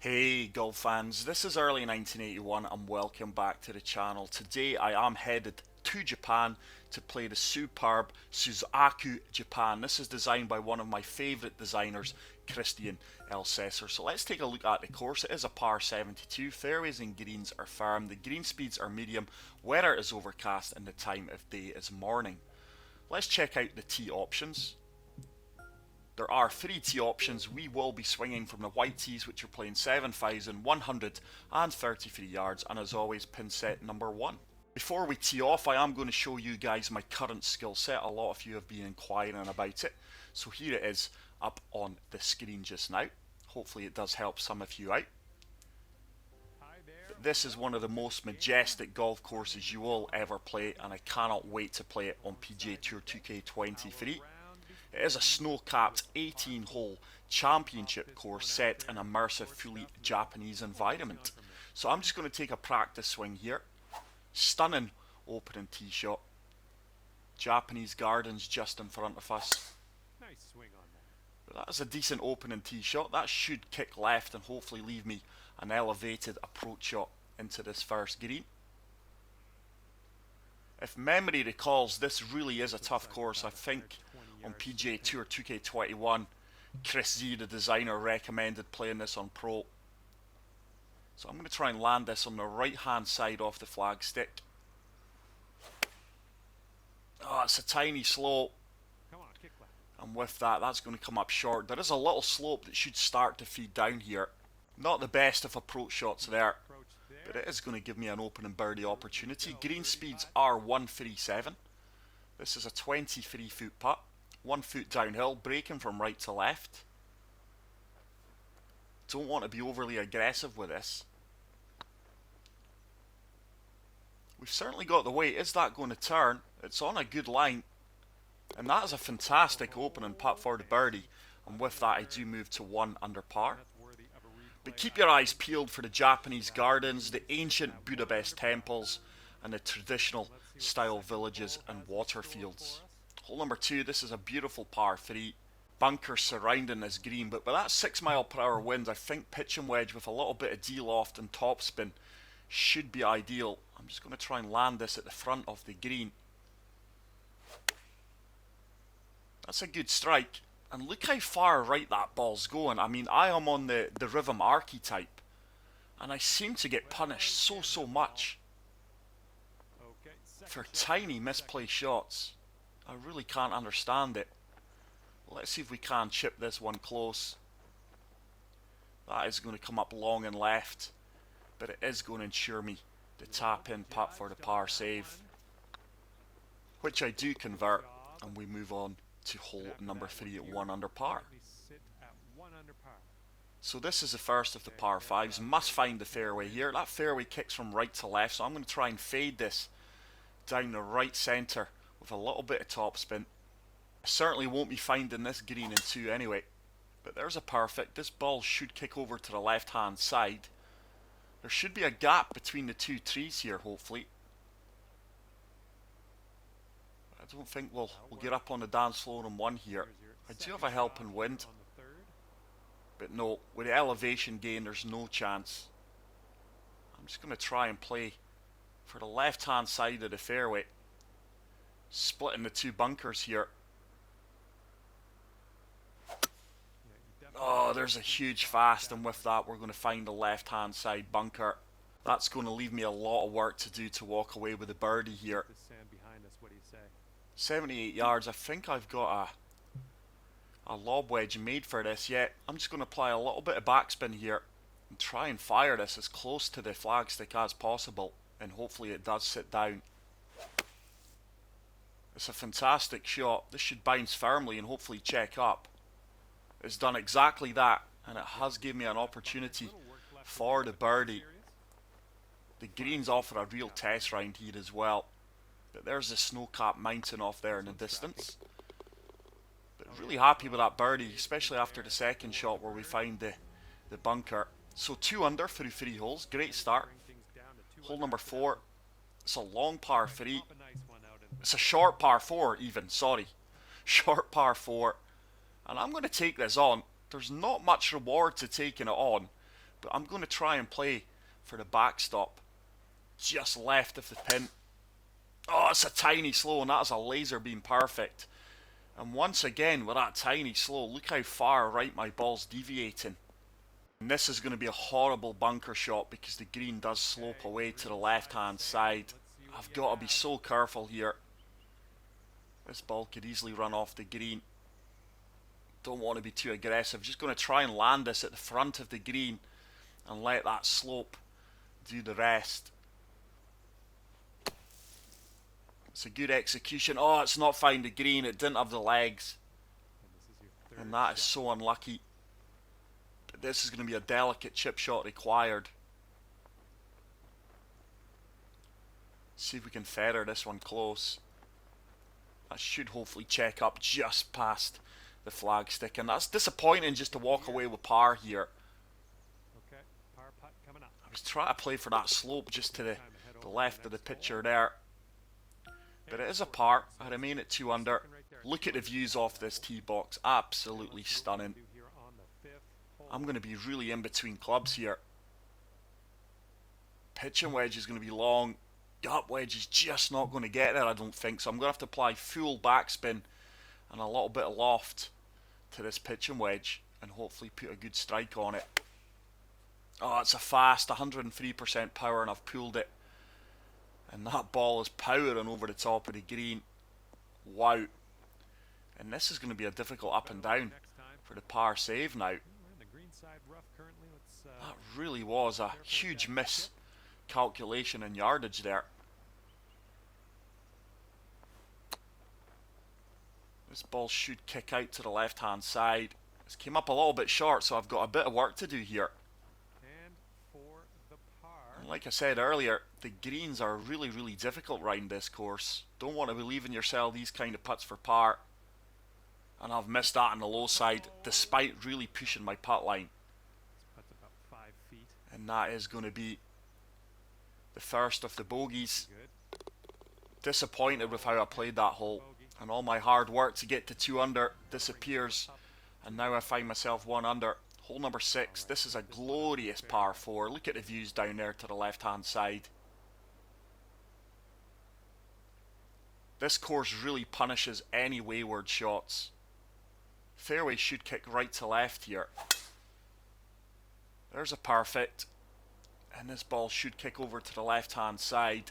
Hey golf fans, this is early 1981 and welcome back to the channel. Today I am headed to Japan to play the superb Suzaku Japan. This is designed by one of my favourite designers, Christian Elsesser. So let's take a look at the course. It is a par 72, fairways and greens are firm, the green speeds are medium, weather is overcast and the time of day is morning. Let's check out the tee options. There are 3 tee options. We will be swinging from the white tees, which are playing 7,133 yards, and as always, pin set number 1. Before we tee off, I am going to show you guys my current skill set. A lot of you have been inquiring about it, so here it is up on the screen just now. Hopefully it does help some of you out. This is one of the most majestic golf courses you will ever play, and I cannot wait to play it on PGA Tour 2K23. It is a snow-capped 18-hole championship course set in an immersive, fully Japanese environment. So I'm just going to take a practice swing here. Stunning opening tee shot. Japanese gardens just in front of us. Nice swing on that. But that is a decent opening tee shot. That should kick left and hopefully leave me an elevated approach shot into this first green. If memory recalls, this really is a tough course. I think on PGA Tour 2K21, Chris Z, the designer, recommended playing this on Pro. So I'm going to try and land this on the right hand side off the flag stick. Oh, it's a tiny slope. And with that, that's going to come up short. There is a little slope that should start to feed down here. Not the best of approach shots there, but it is going to give me an opening birdie opportunity. Green speeds are 137. This is a 23-foot putt. 1 foot downhill, braking from right to left. Don't want to be overly aggressive with this. We've certainly got the weight. Is that going to turn? It's on a good line. And that is a fantastic opening putt for the birdie. And with that, I do move to 1 under par. But keep your eyes peeled for the Japanese gardens, the ancient Budapest temples, and the traditional style villages and water fields. Hole number 2, this is a beautiful par 3. Bunkers surrounding this green, but with that 6-mile-per-hour wind, I think pitch and wedge with a little bit of D-loft and topspin should be ideal. I'm just going to try and land this at the front of the green. That's a good strike. And look how far right that ball's going. I mean, I am on the rhythm archetype, and I seem to get punished so much for tiny misplaced shots. I really can't understand it. Let's see if we can chip this one close. That is going to come up long and left, but it is going to ensure me the tap-in putt for the par save, which I do convert, and we move on to hole number 3 at 1 under par. So this is the first of the par 5s. Must find the fairway here. That fairway kicks from right to left, so I'm going to try and fade this down the right centre with a little bit of topspin. I certainly won't be finding this green in 2 anyway. But there's a perfect. This ball should kick over to the left hand side. There should be a gap between the 2 trees here, hopefully. I don't think we'll get up on the dance floor on 1 here. I do have a helping wind, but no, with the elevation gain there's no chance. I'm just going to try and play for the left hand side of the fairway, splitting the 2 bunkers here. Oh, there's a huge fast, and with that we're going to find the left hand side bunker. That's going to leave me a lot of work to do to walk away with a birdie here. 78 yards. I think I've got a lob wedge made for this. Yeah, I'm just going to apply a little bit of backspin here and try and fire this as close to the flagstick as possible, and hopefully it does sit down. It's a fantastic shot. This should bounce firmly and hopefully check up. It's done exactly that, and it has given me an opportunity for the birdie. The greens offer a real test round here as well. But there's the snow-capped mountain off there in the distance. But really happy with that birdie, especially after the second shot where we find the bunker. So 2 under through 3 holes. Great start. Hole number 4. It's a long par 3. It's a short par 4 even, sorry. Short par 4. And I'm going to take this on. There's not much reward to taking it on, But I'm going to try and play for the backstop. Just left of the pin. Oh, it's a tiny slow, and that is a laser beam perfect. And once again, with that tiny slow, look how far right my ball's deviating. And this is going to be a horrible bunker shot because the green does slope away to the left-hand side. I've got to be so careful here. This ball could easily run off the green. Don't want to be too aggressive. Just going to try and land this at the front of the green and let that slope do the rest. It's a good execution. Oh, it's not found the green. It didn't have the legs. And that is so unlucky. But this is going to be a delicate chip shot required. See if we can feather this one close. That should hopefully check up just past the flag stick. And that's disappointing just to walk away with par here. I was trying to play for that slope just to the left of the picture there. But it is a par. I remain at 2 under. Look at the views off this tee box. Absolutely stunning. I'm going to be really in between clubs here. Pitching wedge is going to be long. Gut wedge is just not going to get there, I don't think. So I'm going to have to apply full backspin and a little bit of loft to this pitching wedge and hopefully put a good strike on it. Oh, it's a fast 103% power and I've pulled it. And that ball is powering over the top of the green. Wow. And this is going to be a difficult up and down for the par save now. That really was a huge miscalculation in yardage there. This ball should kick out to the left hand side. This came up a little bit short, so I've got a bit of work to do here. And like I said earlier, the greens are really, really difficult round this course. Don't want to believe in yourself these kind of putts for par. And I've missed that on the low side, despite really pushing my putt line. And that is going to be the first of the bogeys. Disappointed with how I played that hole. And all my hard work to get to 2 under disappears. And now I find myself 1 under. Hole number 6. This is a glorious par 4. Look at the views down there to the left hand side. This course really punishes any wayward shots. Fairway should kick right to left here. There's a perfect. And this ball should kick over to the left hand side.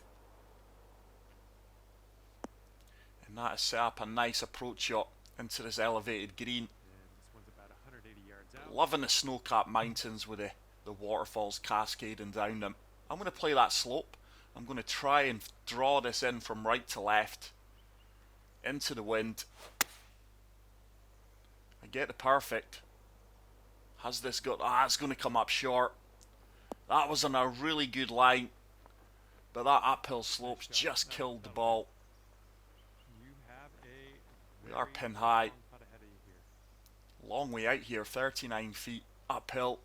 And that has set up a nice approach shot into this elevated green. Loving the snow-capped mountains with the waterfalls cascading down them. I'm going to play that slope. I'm going to try and draw this in from right to left. Into the wind. I get the perfect. Has this got... it's going to come up short. That was on a really good line. But that uphill slope's just killed the ball. We are pin high. Long way out here, 39 feet uphill,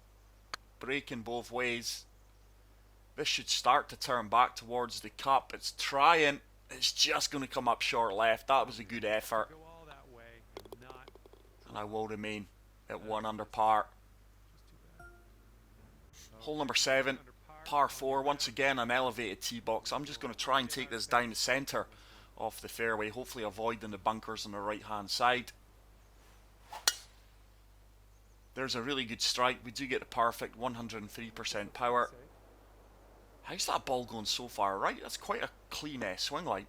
breaking both ways. This should start to turn back towards the cup. It's trying. It's just going to come up short left. That was a good effort. And I will remain at 1 under par. Hole number 7, par 4. Once again, an elevated tee box. I'm just going to try and take this down the centre of the fairway, hopefully avoiding the bunkers on the right hand side. There's a really good strike. We do get the perfect 103% power. How's that ball going so far right? That's quite a clean swing line.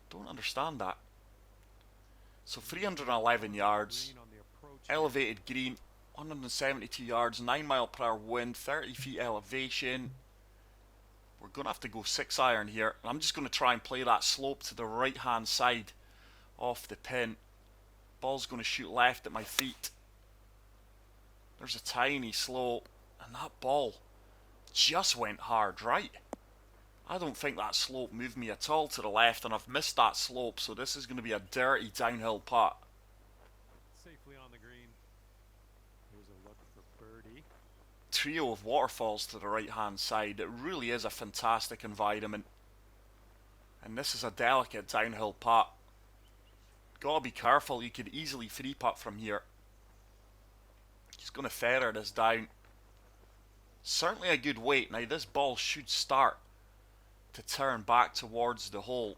Don't understand that. So 311 yards. Elevated green. 172 yards. 9 mile per hour wind. 30 feet elevation. We're going to have to go 6 iron here. And I'm just going to try and play that slope to the right hand side off the pin. Ball's going to shoot left at my feet. There's a tiny slope, and that ball just went hard right. I don't think that slope moved me at all to the left, and I've missed that slope, so this is going to be a dirty downhill putt. Safely on the green. Here's a look for Birdie. Trio of waterfalls to the right hand side. It really is a fantastic environment. And this is a delicate downhill putt. Gotta be careful, you could easily 3-putt from here. He's going to feather this down. Certainly a good weight. Now this ball should start to turn back towards the hole.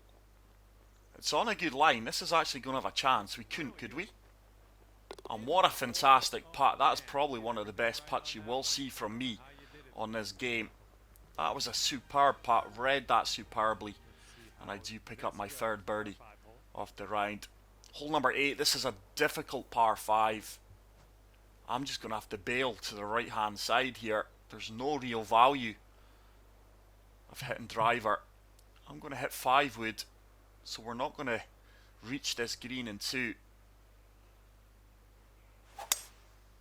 It's on a good line. This is actually going to have a chance. We couldn't, could we? And what a fantastic putt. That's probably one of the best putts you will see from me on this game. That was a superb putt. Read that superbly. And I do pick up my third birdie off the round. Hole number 8. This is a difficult par 5. I'm just going to have to bail to the right hand side here. There's no real value of hitting driver. I'm going to hit 5 wood. So we're not going to reach this green in 2.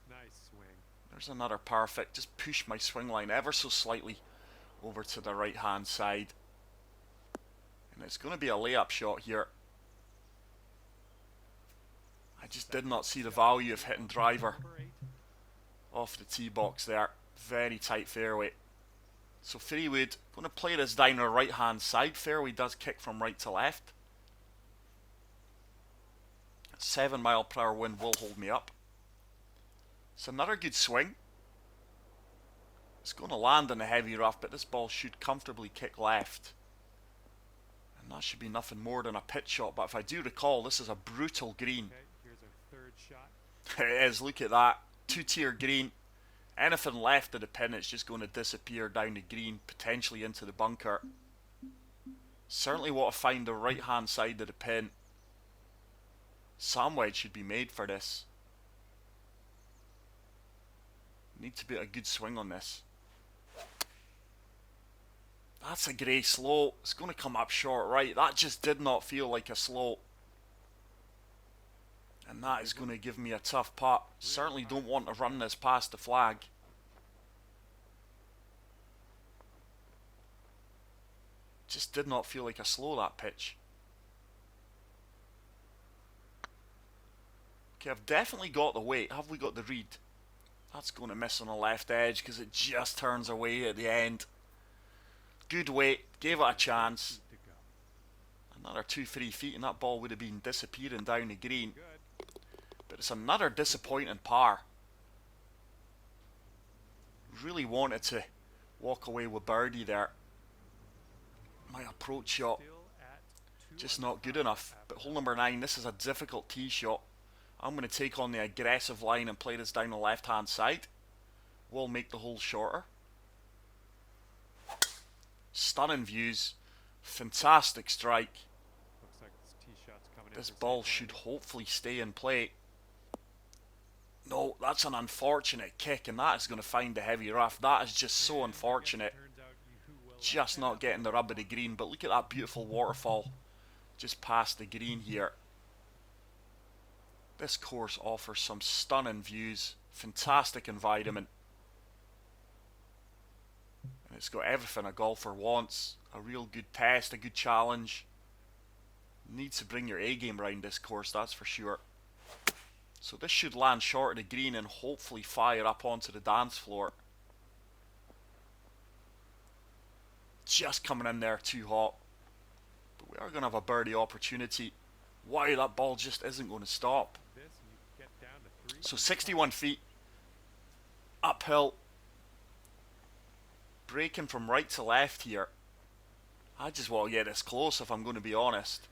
Nice swing. There's another perfect. Just push my swing line ever so slightly over to the right hand side. And it's going to be a layup shot here. I just did not see the value of hitting driver off the tee box there. Very tight fairway. So 3 wood. Going to play this down the right hand side. Fairway does kick from right to left. 7 mile per hour wind will hold me up. It's another good swing. It's going to land in a heavy rough, but this ball should comfortably kick left. And that should be nothing more than a pitch shot. But if I do recall, this is a brutal green. Okay, here's our third shot. It is, look at that. 2-tier green. Anything left of the pin, it's just going to disappear down the green, potentially into the bunker. Certainly want to find the right hand side of the pin. Sand wedge should be made for this. Need to be a good swing on this. That's a grey slow. It's going to come up short right. That just did not feel like a slow. And that is going to give me a tough putt. Certainly don't want to run this past the flag. Just did not feel like a slow, that pitch. Okay, I've definitely got the weight. Have we got the read? That's going to miss on the left edge because it just turns away at the end. Good weight. Gave it a chance. Another 2-3 feet and that ball would have been disappearing down the green. But it's another disappointing par. Really wanted to walk away with birdie there. My approach shot just not good enough. But hole number 9, this is a difficult tee shot. I'm going to take on the aggressive line and play this down the left hand side. Will make the hole shorter. Stunning views. Fantastic strike. Looks like this tee shot's coming in This for ball second should line. hopefully stay in play. No, that's an unfortunate kick, and that is going to find the heavy rough. That is just so unfortunate. Turns out you will Just not getting the rub of the green, but look at that beautiful waterfall just past the green here. This course offers some stunning views, fantastic environment. And it's got everything a golfer wants. A real good test, a good challenge. Needs to bring your A game round this course, that's for sure. So this should land short of the green and hopefully fire up onto the dance floor. Just coming in there too hot. But we are going to have a birdie opportunity. Wow, that ball just isn't going to stop. this and you get down to 3. So 61 feet. Uphill. Breaking from right to left here. I just want to get this close if I'm going to be honest.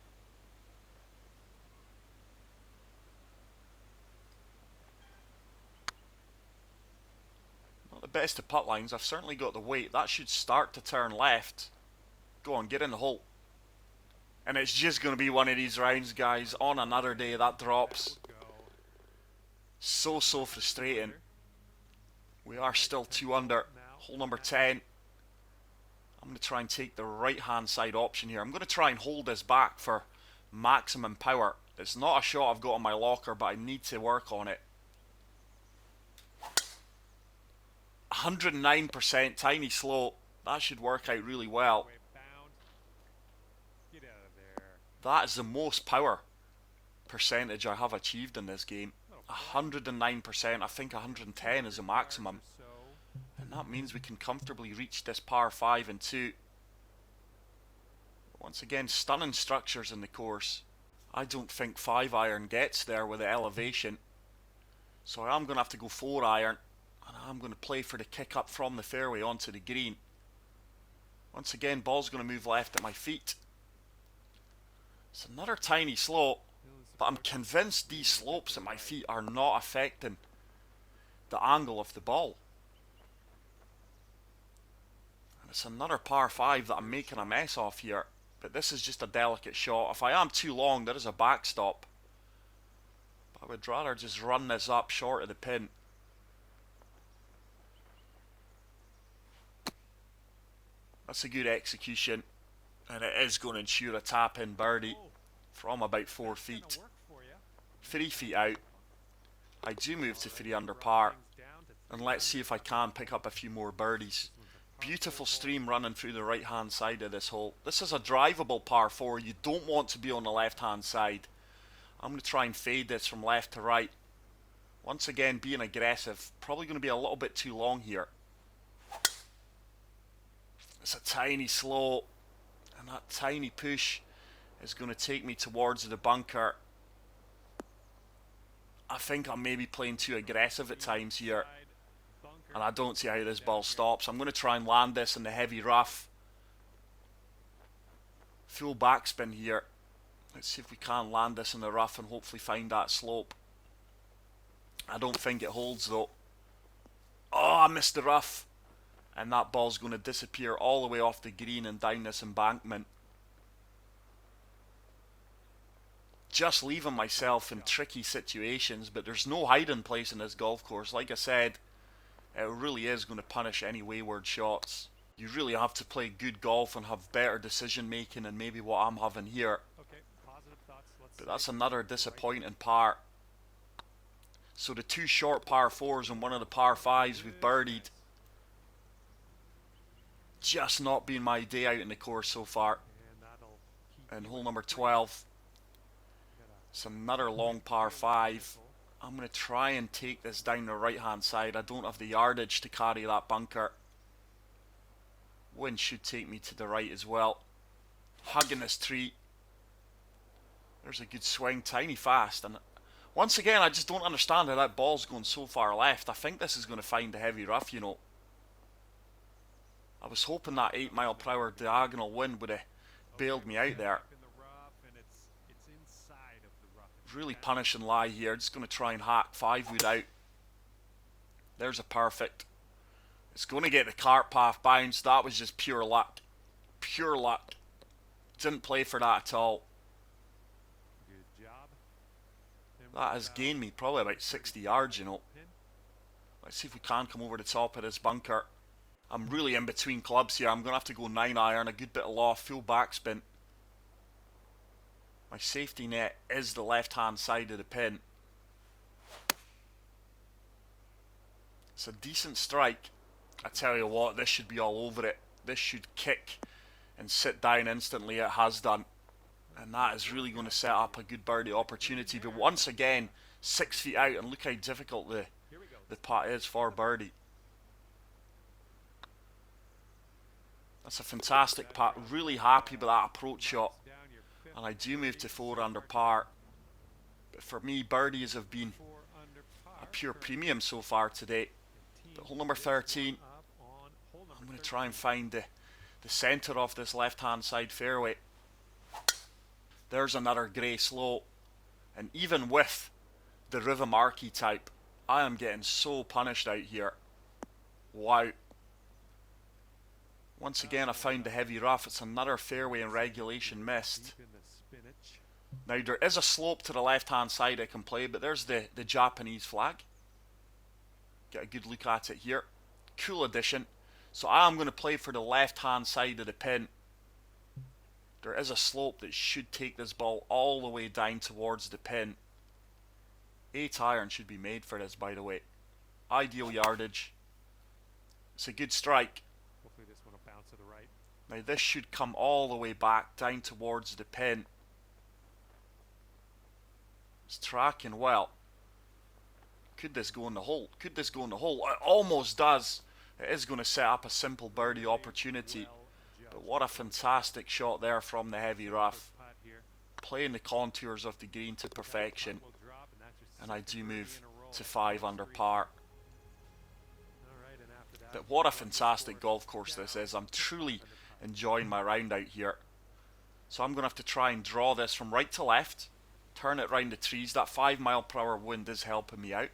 Not the best of putt lines. I've certainly got the weight. That should start to turn left. Go on, get in the hole. And it's just going to be one of these rounds, guys. On another day, that drops. So frustrating. We are still 2 under. Hole number 10. I'm going to try and take the right hand side option here. I'm going to try and hold this back for maximum power. It's not a shot I've got on my locker, but I need to work on it. 109%, tiny slow. That should work out really well. Get out of there. That is the most power percentage I have achieved in this game. 109%. I think 110 is the maximum. And that means we can comfortably reach this par 5 and 2. Once again, stunning structures in the course. I don't think 5-iron gets there with the elevation. So I am going to have to go 4-iron, and I'm going to play for the kick up from the fairway onto the green. Once again, ball's going to move left at my feet. It's another tiny slope, but I'm convinced these slopes at my feet are not affecting the angle of the ball. And it's another par 5 that I'm making a mess of here, but this is just a delicate shot. If I am too long, there is a backstop. But I would rather just run this up short of the pin. That's a good execution, and it is going to ensure a tap-in birdie from about 4 feet. 3 feet out. I do move to 3 under par, and let's see if I can pick up a few more birdies. Beautiful stream running through the right hand side of this hole. This is a drivable par 4. You don't want to be on the left hand side. I'm going to try and fade this from left to right. Once again, being aggressive. Probably going to be a little bit too long here. It's a tiny slope, and that tiny push is going to take me towards the bunker. I think I'm maybe playing too aggressive at times here, and I don't see how this ball stops. I'm going to try and land this in the heavy rough. Full backspin here. Let's see if we can land this in the rough and hopefully find that slope. I don't think it holds though. Oh, I missed the rough. And that ball's going to disappear all the way off the green and down this embankment. Just leaving myself in tricky situations, but there's no hiding place in this golf course. Like I said, it really is going to punish any wayward shots. You really have to play good golf and have better decision making than maybe what I'm having here. But that's another disappointing par. So the 2 short par 4s and one of the par 5s we've birdied. Just not been my day out in the course so far. And hole number 12. It's another long par 5. I'm going to try and take this down the right hand side. I don't have the yardage to carry that bunker. Wind should take me to the right as well. Hugging this tree. There's a good swing, tiny fast. And once again, I just don't understand how that ball's going so far left. I think this is going to find the heavy rough, you know. I was hoping that 8-mile-per-hour diagonal wind would have bailed me out there. Really punishing lie here. Just going to try and hack 5-wood out. There's a perfect. It's going to get the cart path bounced. That was just pure luck. Pure luck. Didn't play for that at all. That has gained me probably about 60 yards, you know. Let's see if we can come over the top of this bunker. I'm really in between clubs here. I'm going to have to go 9-iron, a good bit of loft, full backspin. My safety net is the left-hand side of the pin. It's a decent strike. I tell you what, this should be all over it. This should kick and sit down instantly. It has done. And that is really going to set up a good birdie opportunity. But once again, 6 feet out, and look how difficult the putt is for birdie. That's a fantastic putt. Really happy with that approach shot. And I do move to 4 under par. But for me, birdies have been a pure premium so far today. But hole number 13, I'm going to try and find the centre of this left-hand side fairway. There's another grey slope. And even with the rhythm archetype, I am getting so punished out here. Wow. Once again, I found the heavy rough. It's another fairway and regulation missed. Now, there is a slope to the left-hand side I can play, but there's the Japanese flag. Get a good look at it here. Cool addition. So I am going to play for the left-hand side of the pin. There is a slope that should take this ball all the way down towards the pin. 8-iron should be made for this, by the way. Ideal yardage. It's a good strike. Hopefully this one will bounce to the right. Now this should come all the way back down towards the pin. It's tracking well. Could this go in the hole? Could this go in the hole? It almost does. It is going to set up a simple birdie opportunity. But what a fantastic shot there from the heavy rough. Playing the contours of the green to perfection. And I do move to 5 under par. All right, and after that, But what a fantastic golf course this is. I'm truly enjoying my round out here. So I'm going to have to try and draw this from right to left, turn it round the trees. That 5 mile per hour wind is helping me out.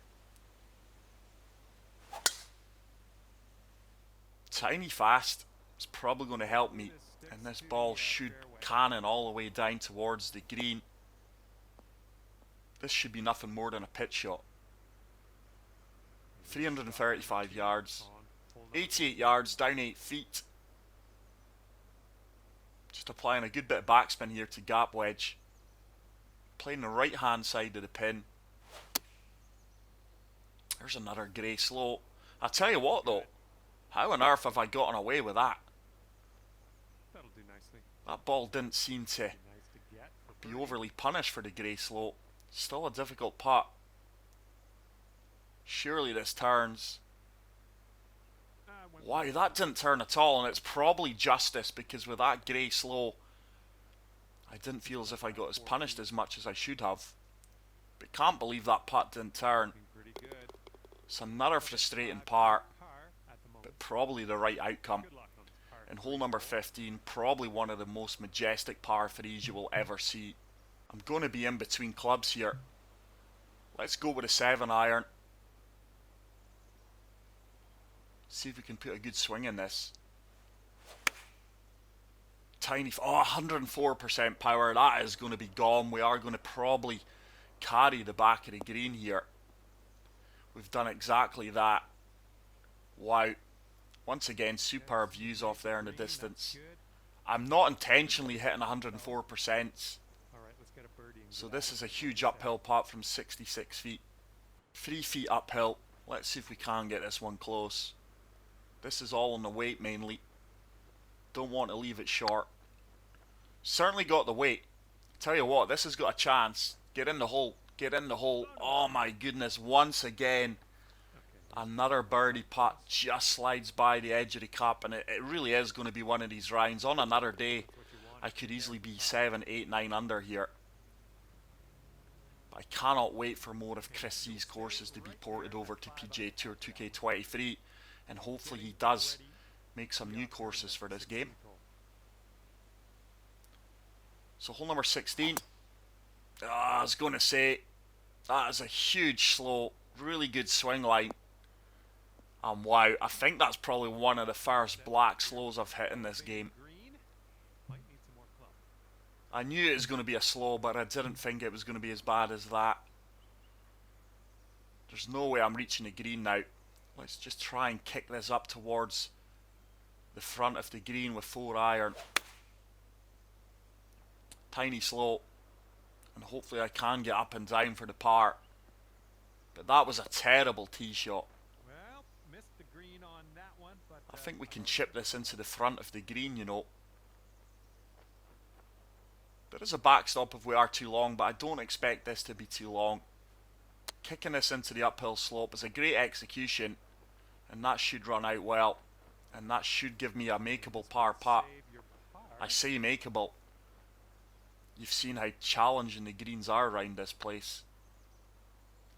Tiny fast. It's probably going to help me. And this ball should cannon all the way down towards the green. This should be nothing more than a pitch shot. 335 yards. 88 yards, down 8 feet. Just applying a good bit of backspin here to gap wedge. Playing the right hand side of the pin. There's another grey slope. I tell you what though, how on earth have I gotten away with that? that'll do nicely. That ball didn't seem to Nice to get for be birdie. overly punished for the grey slope. Still a difficult putt. Surely this turns. Went Wow, that didn't turn at all, and it's probably justice because with that grey slope, I didn't feel as if I got as punished as much as I should have. But can't believe that putt didn't turn. looking pretty good. It's another frustrating par, Par at the moment. but probably the right outcome. Good luck on this par. In hole number 15, probably one of the most majestic par 3s you will ever see. I'm going to be in between clubs here. Let's go with a 7 iron. See if we can put a good swing in this. Tiny, 104% power. That is going to be gone. We are going to probably carry the back of the green here. We've done exactly that. Wow. Once again, superb views off there in the distance. Good. I'm not intentionally hitting 104%. All right, let's get a birdie. So this is a huge uphill putt from 66 feet. 3 feet uphill. Let's see if we can get this one close. This is all on the weight mainly. Don't want to leave it short. Certainly got the weight. Tell you what, this has got a chance. Get in the hole. Get in the hole. Oh my goodness, once again. Another birdie putt just slides by the edge of the cup, and it really is going to be one of these rounds. On another day, I could easily be 7, 8, 9 under here. But I cannot wait for more of Chris C's courses to be ported over to PGA Tour 2K23, and hopefully he does make some new courses for this game. So hole number 16. I was going to say, that is a huge slope, really good swing line. And wow, I think that's probably one of the first black slows I've hit in this game. I knew it was going to be a slow, but I didn't think it was going to be as bad as that. There's no way I'm reaching the green now. Let's just try and kick this up towards the front of the green with 4 iron. Tiny slope. And hopefully I can get up and down for the par. But that was a terrible tee shot. Well, missed the green on that one, but I think we can chip this into the front of the green, you know. There is a backstop if we are too long, but I don't expect this to be too long. Kicking this into the uphill slope is a great execution, and that should run out well. And that should give me a makeable par putt. save your par. I say makeable. You've seen how challenging the greens are around this place.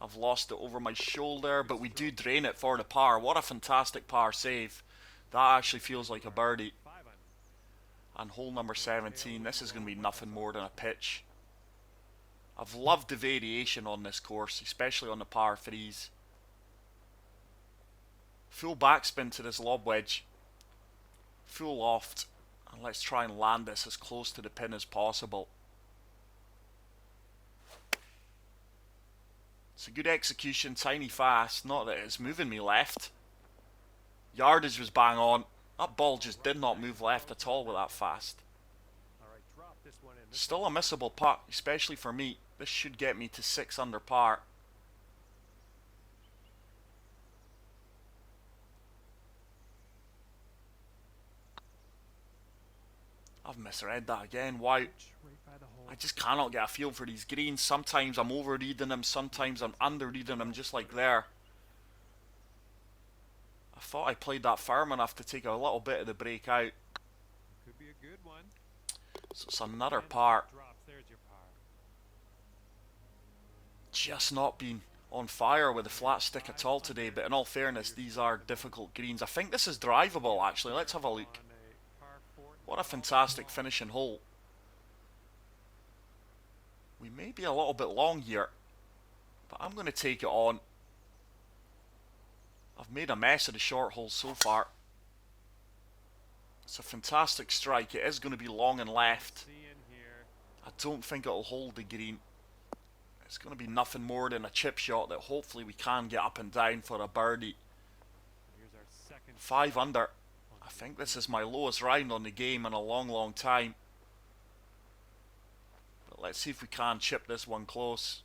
I've lost it over my shoulder, but we do drain it for the par. What a fantastic par save. That actually feels like a birdie. 5 iron. And hole number 17, this is going to be nothing more than a pitch. I've loved the variation on this course, especially on the par 3s. Full backspin to this lob wedge. Full loft. And let's try and land this as close to the pin as possible. It's a good execution, tiny fast. Not that it's moving me left. Yardage was bang on. That ball just did not move left at all with that fast. All right, drop this one in. Still a missable putt, especially for me. This should get me to 6 under par. I've misread that again. Wow. Right by the hole. I just cannot get a feel for these greens. Sometimes I'm over-reading them, sometimes I'm under-reading them, just like there. I thought I played that firm enough to take a little bit of the break out. Could be a good one. So it's another par. Drops. There's your par. Just not been on fire with the flat stick at all today, but in all fairness, these are difficult greens. I think this is drivable, actually. Let's have a look. On a par 4 What a 12 fantastic long. finishing hole. We may be a little bit long here, but I'm going to take it on. I've made a mess of the short holes so far. It's a fantastic strike. It is going to be long and left. See in here. I don't think it'll hold the green. It's going to be nothing more than a chip shot that hopefully we can get up and down for a birdie. Here's our second 5 shot under. on I the think this is my lowest round on the game in a long time. But let's see if we can chip this one close.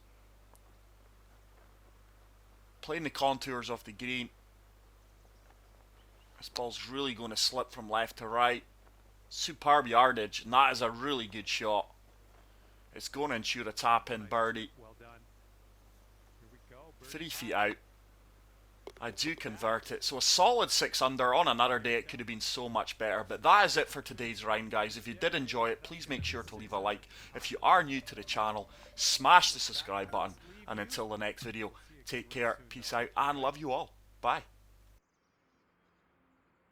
Playing the contours of the green. This ball's really going to slip from left to right. Superb yardage, and that is a really good shot. It's going to ensure a tap-in birdie. Well done. Here we go. 3 feet out. I do convert it. So a solid 6 under. On another day it could have been so much better. But that is it for today's round, guys. If you did enjoy it, please make sure to leave a like. If you are new to the channel, smash the subscribe button. And until the next video, take care, peace out, and love you all. Bye.